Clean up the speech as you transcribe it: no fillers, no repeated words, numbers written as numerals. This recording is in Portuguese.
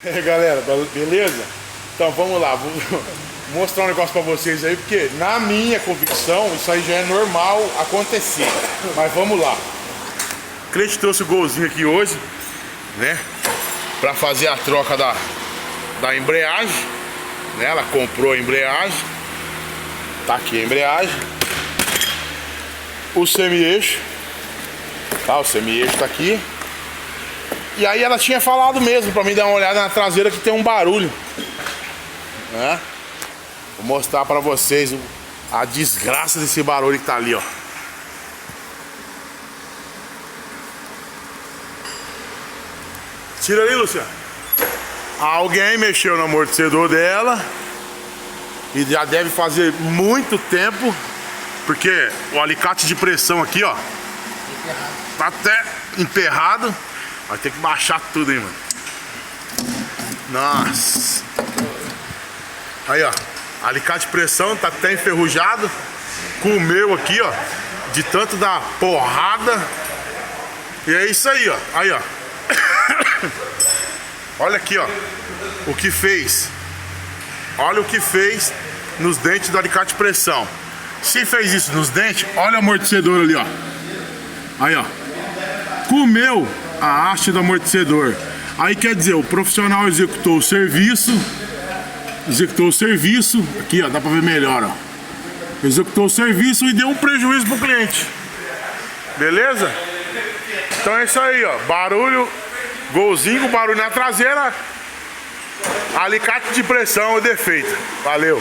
E aí, galera, beleza? Então vamos lá, vou mostrar um negócio pra vocês aí, porque na minha convicção isso aí já é normal acontecer. Mas vamos lá. O cliente trouxe o golzinho aqui hoje, né? Pra fazer a troca da embreagem, né? Ela comprou a embreagem. Tá aqui a embreagem. O semi-eixo. Tá, o semi-eixo tá aqui. E aí ela tinha falado mesmo pra mim dar uma olhada na traseira que tem um barulho, né? Vou mostrar pra vocês a desgraça desse barulho que tá ali, ó. Tira ali, Luciano. Alguém mexeu no amortecedor dela. E já deve fazer muito tempo, porque o alicate de pressão aqui, ó, tá até emperrado. Vai ter que baixar tudo, hein, mano. Nossa. Aí, ó. Alicate de pressão tá até enferrujado. Com o meu aqui, ó. De tanto dar porrada. E é isso aí, ó. Aí, ó. Olha aqui, ó. O que fez. Olha o que fez nos dentes do alicate de pressão. Se fez isso nos dentes, olha o amortecedor ali, ó. Aí, ó. Comeu a haste do amortecedor. Aí quer dizer, o profissional executou o serviço. Aqui, ó, dá pra ver melhor, ó. Executou o serviço e deu um prejuízo pro cliente. Beleza? Então é isso aí, ó. Barulho, golzinho com barulho na traseira. Alicate de pressão é o defeito. Valeu.